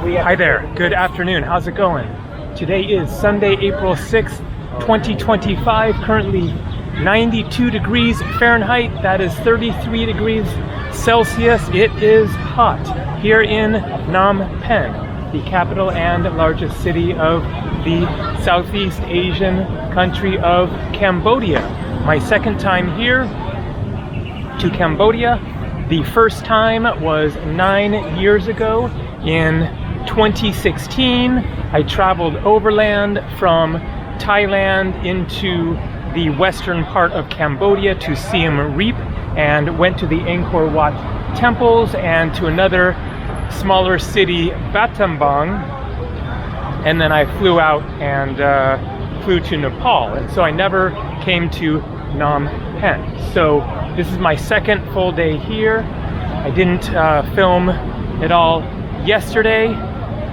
Hi there, good afternoon, how's it going? Today is Sunday, April 6th, 2025, currently 92 degrees Fahrenheit, that is 33 degrees Celsius. It is hot here in Phnom Penh, the capital and largest city of the Southeast Asian country of Cambodia. My second time here to Cambodia. The first time was 9 years ago in 2016. I traveled overland from Thailand into the western part of Cambodia to Siem Reap and went to the Angkor Wat temples and to another smaller city, Battambang, and then I flew out and flew to Nepal, and so I never came to Phnom Penh. So this is my second full day here. I didn't film it all yesterday.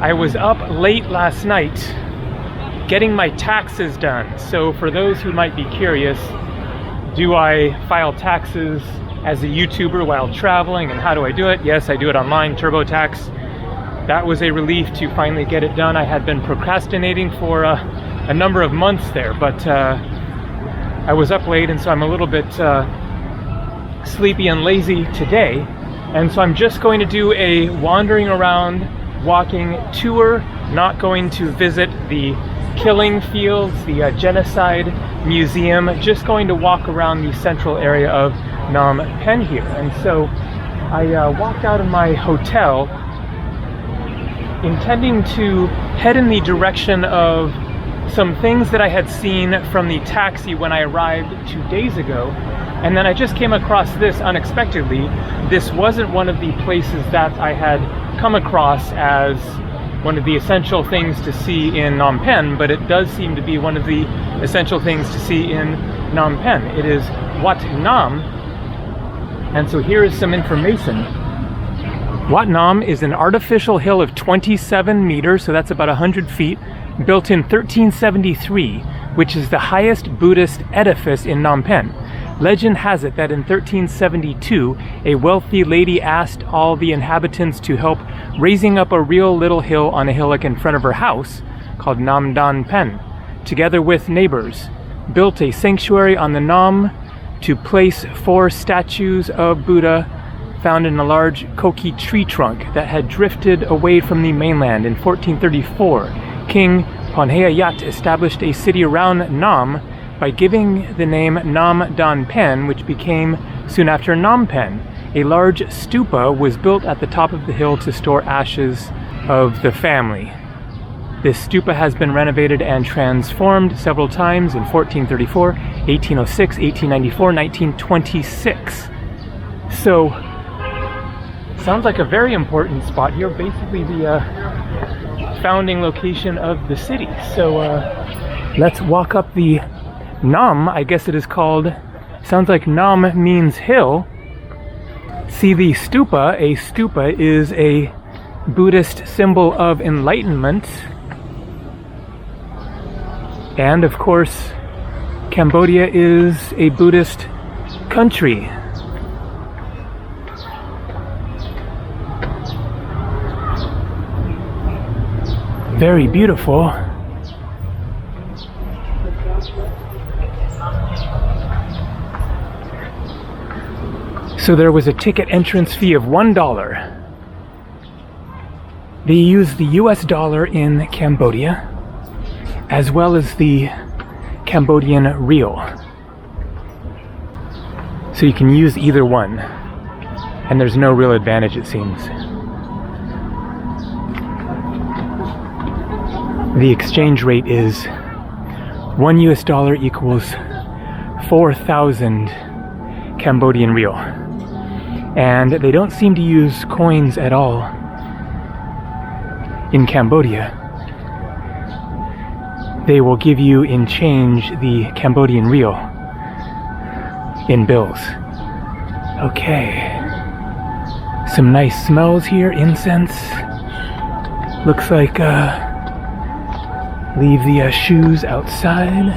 I was up late last night getting my taxes done. So for those who might be curious, do I file taxes as a YouTuber while traveling, and how do I do it? Yes, I do it online, TurboTax. That was a relief to finally get it done. I had been procrastinating for a number of months there, but I was up late, and so I'm a little bit sleepy and lazy today. And so I'm just going to do a wandering around, walking tour, not going to visit the killing fields, the genocide museum, just going to walk around the central area of Phnom Penh here. And so I walked out of my hotel intending to head in the direction of some things that I had seen from the taxi when I arrived 2 days ago. And then I just came across this unexpectedly. This wasn't one of the places that I had come across as one of the essential things to see in Phnom Penh, but it does seem to be one of the essential things to see in Phnom Penh. It is Wat Nam, and so here is some information. Wat Nam is an artificial hill of 27 meters, so that's about 100 feet, built in 1373, which is the highest Buddhist edifice in Phnom Penh. Legend has it that in 1372, a wealthy lady asked all the inhabitants to help raising up a real little hill on a hillock in front of her house, called Nam Dan Pen. Together with neighbors, built a sanctuary on the Nam to place 4 statues of Buddha found in a large koki tree trunk that had drifted away from the mainland. In 1434, King Ponhayat established a city around Nam by giving the name Nam Dan Pen, which became soon after Phnom Penh. A large stupa was built at the top of the hill to store ashes of the family. This stupa has been renovated and transformed several times in 1434, 1806, 1894, 1926. So, sounds like a very important spot here, basically the founding location of the city. So let's walk up the Nam, I guess it is called. Sounds like Nam means hill. See the stupa. A stupa is a Buddhist symbol of enlightenment. And of course, Cambodia is a Buddhist country. Very beautiful. So there was a ticket entrance fee of $1. They use the US dollar in Cambodia, as well as the Cambodian riel. So you can use either one, and there's no real advantage, it seems. The exchange rate is $1 US equals 4,000 Cambodian riel. And they don't seem to use coins at all in Cambodia. They will give you in change the Cambodian riel in bills. Okay. Some nice smells here, incense. Looks like leave the shoes outside.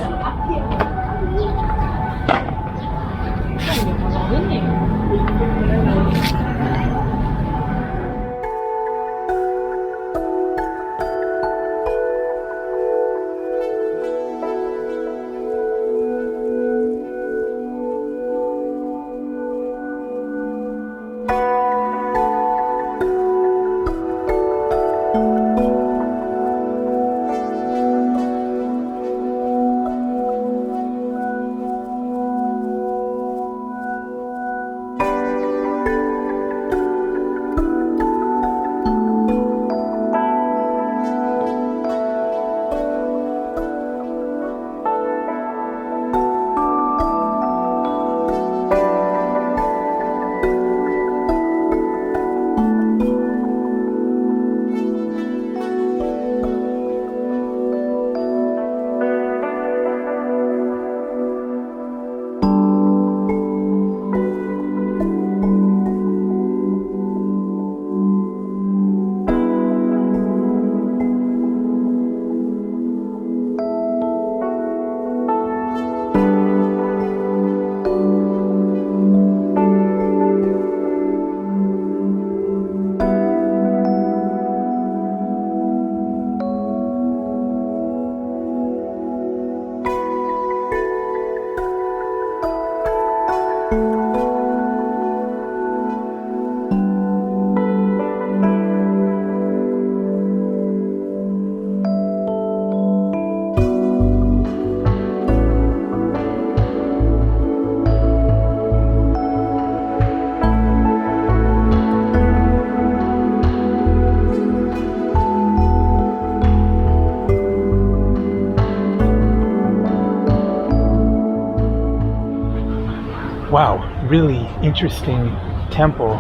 really interesting temple.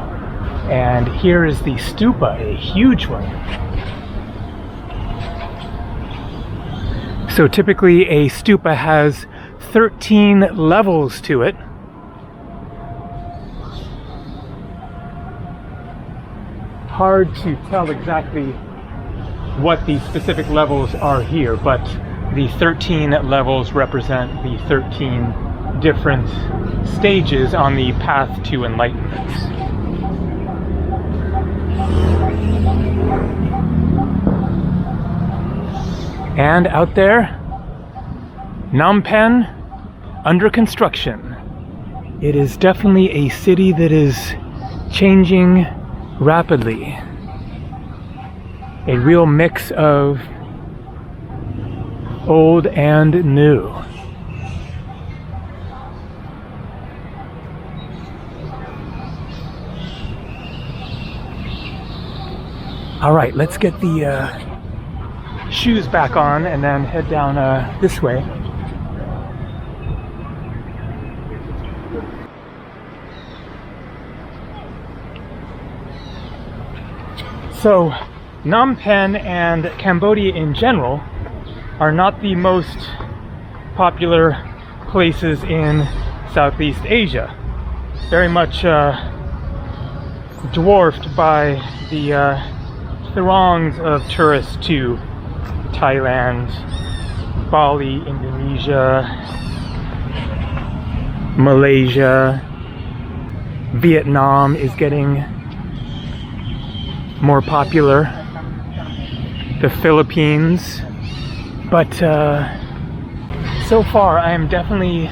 And here is the stupa, a huge one. So typically a stupa has 13 levels to it. Hard to tell exactly what the specific levels are here, but the 13 levels represent the 13 different stages on the path to enlightenment. And out there, Phnom Penh, under construction. It is definitely a city that is changing rapidly. A real mix of old and new. All right, let's get the shoes back on and then head down this way. So, Phnom Penh and Cambodia in general are not the most popular places in Southeast Asia. Very much dwarfed by the throngs of tourists to Thailand, Bali, Indonesia, Malaysia. Vietnam is getting more popular. The Philippines. But so far I am definitely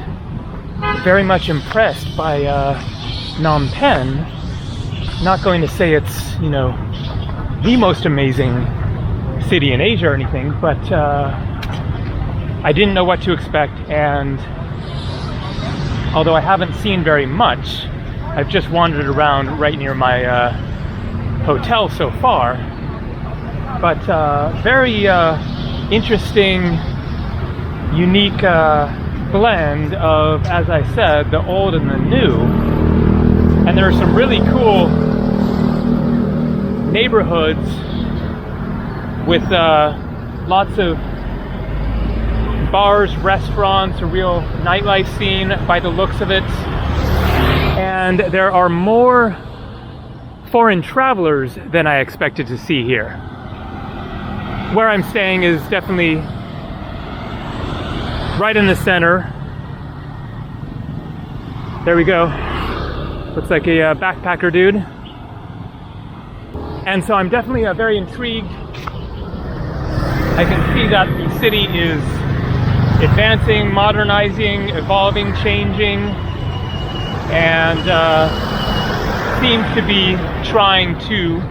very much impressed by Phnom Penh. Not going to say it's, you know, the most amazing city in Asia or anything, but I didn't know what to expect, and although I haven't seen very much, I've just wandered around right near my hotel so far. But very interesting, unique blend of, as I said, the old and the new. And there are some really cool neighborhoods with lots of bars, restaurants, a real nightlife scene by the looks of it. And there are more foreign travelers than I expected to see here. Where I'm staying is definitely right in the center. There we go. Looks like a backpacker dude. And so I'm definitely very intrigued. I can see that the city is advancing, modernizing, evolving, changing, and seems to be trying to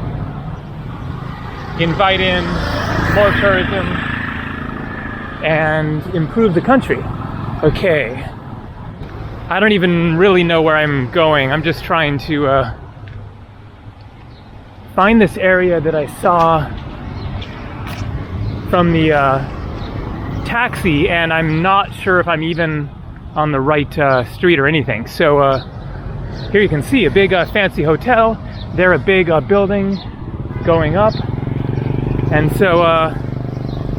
invite in more tourism and improve the country. Okay. I don't even really know where I'm going. I'm just trying to find this area that I saw from the taxi, and I'm not sure if I'm even on the right street or anything. So here you can see a big fancy hotel. There a big building going up. And so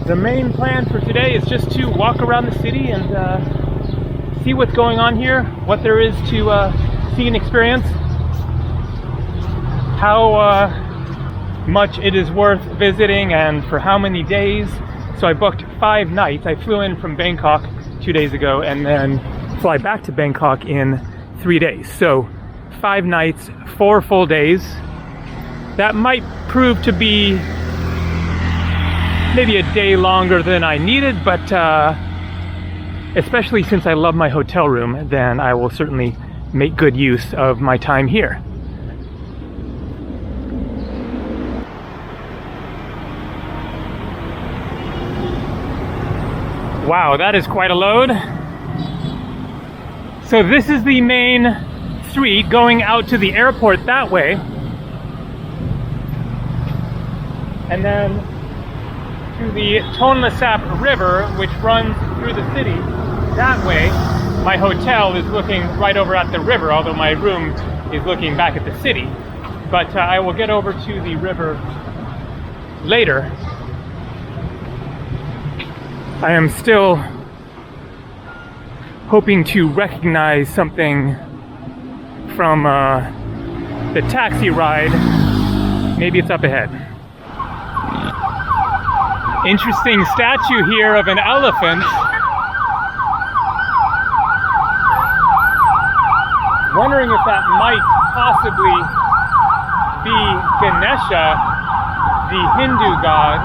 the main plan for today is just to walk around the city and see what's going on here, what there is to see and experience, how much it is worth visiting and for how many days. So I booked 5 nights. I flew in from Bangkok 2 days ago and then fly back to Bangkok in 3 days. So 5 nights, 4 full days. That might prove to be maybe a day longer than I needed, but especially since I love my hotel room, then I will certainly make good use of my time here. Wow, that is quite a load. So this is the main street going out to the airport that way. And then to the Tonle Sap River, which runs through the city that way. my hotel is looking right over at the river, although my room is looking back at the city. But I will get over to the river later. I am still hoping to recognize something from the taxi ride. Maybe it's up ahead. Interesting statue here of an elephant. Wondering if that might possibly be Ganesha, the Hindu god,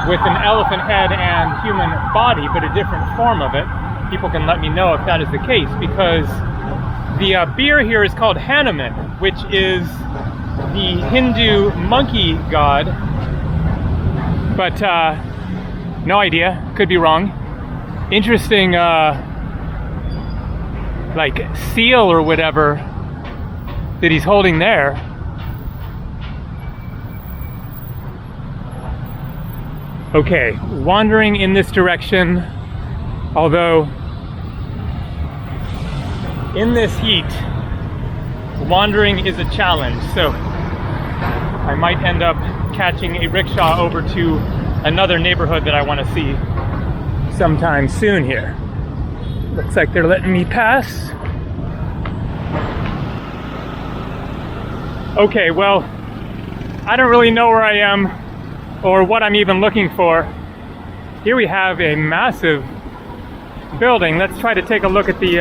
with an elephant head and human body, but a different form of it. People can let me know if that is the case, because the beer here is called Hanuman, which is the Hindu monkey god, but no idea, could be wrong. Interesting like seal or whatever that he's holding there. Okay, wandering in this direction, although in this heat, wandering is a challenge, so I might end up catching a rickshaw over to another neighborhood that I want to see sometime soon here. Looks like they're letting me pass. Okay, well, I don't really know where I am or what I'm even looking for. Here we have a massive building. Let's try to take a look at the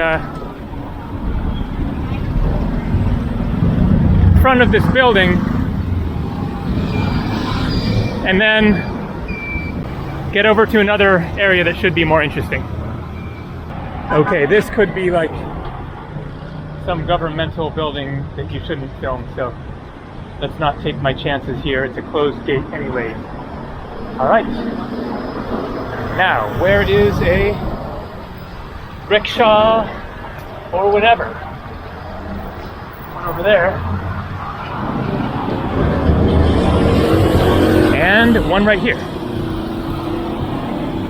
front of this building and then get over to another area that should be more interesting. Okay, this could be like some governmental building that you shouldn't film, so let's not take my chances here. It's a closed gate anyway. All right. Now, where is a rickshaw or whatever? One over there. And one right here.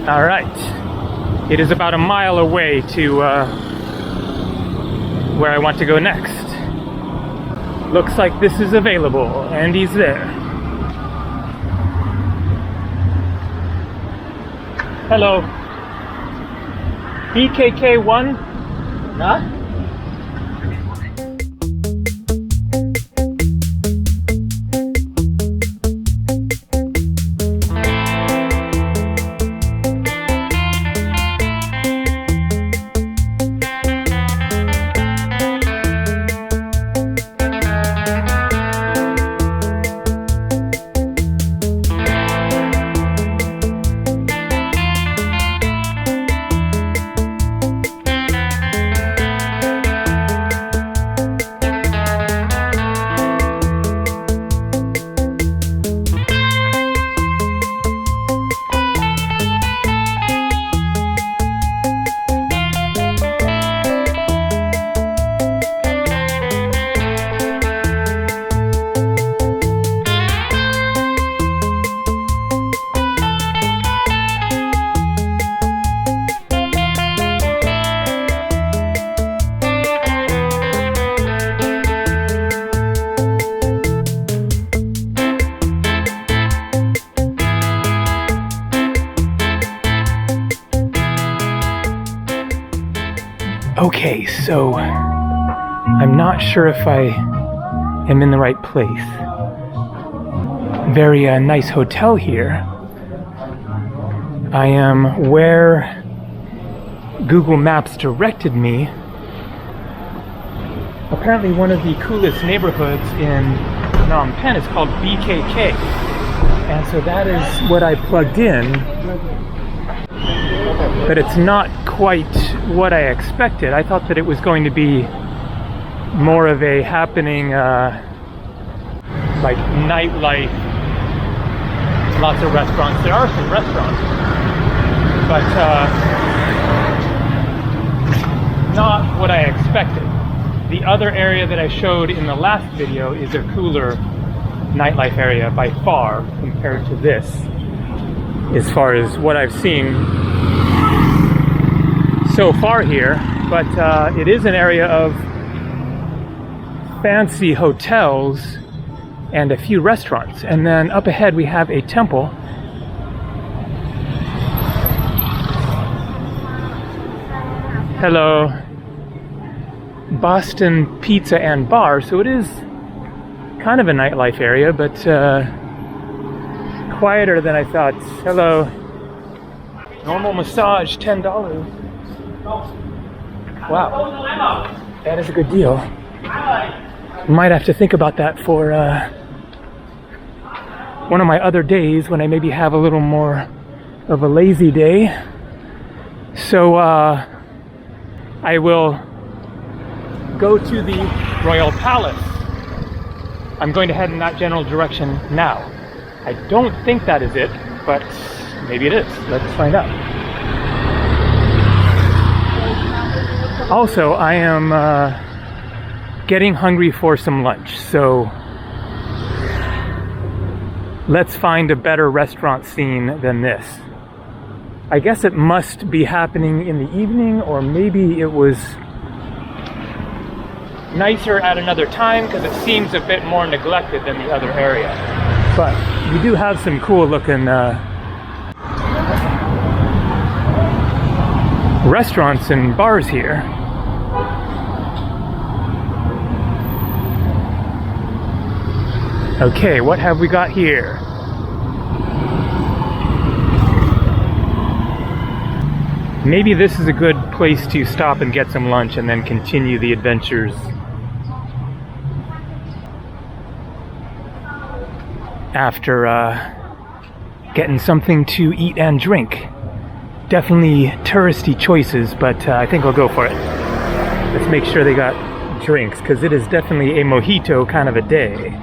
All right. It is about a mile away to where I want to go next. Looks like this is available, and he's there. Hello. BKK1? Huh? Okay, so I'm not sure if I am in the right place. Very nice hotel here. I am where Google Maps directed me. Apparently one of the coolest neighborhoods in Phnom Penh is called BKK. And so that is what I plugged in. But it's not quite what I expected. I thought that it was going to be more of a happening, like nightlife, lots of restaurants. There are some restaurants, but not what I expected. The other area that I showed in the last video is a cooler nightlife area by far compared to this, as far as what I've seen. so far here, but it is an area of fancy hotels and a few restaurants. And then up ahead we have a temple. Hello. Boston Pizza and Bar, so it is kind of a nightlife area, but quieter than I thought. Hello. Normal massage, $10. Wow, that is a good deal. Might have to think about that for one of my other days when I maybe have a little more of a lazy day. So I will go to the Royal Palace. I'm going to head in that general direction now. I don't think that is it, but maybe it is. Let's find out. Also, I am getting hungry for some lunch, so let's find a better restaurant scene than this. I guess it must be happening in the evening, or maybe it was nicer at another time because it seems a bit more neglected than the other area. But we do have some cool looking restaurants and bars here. Okay, what have we got here? Maybe this is a good place to stop and get some lunch and then continue the adventures after getting something to eat and drink. Definitely touristy choices, but I think I'll go for it. Let's make sure they got drinks, because it is definitely a mojito kind of a day.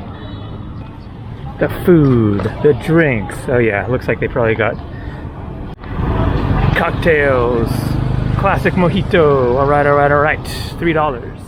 The food, the drinks. Oh yeah, looks like they probably got cocktails. Classic mojito. All right, $3.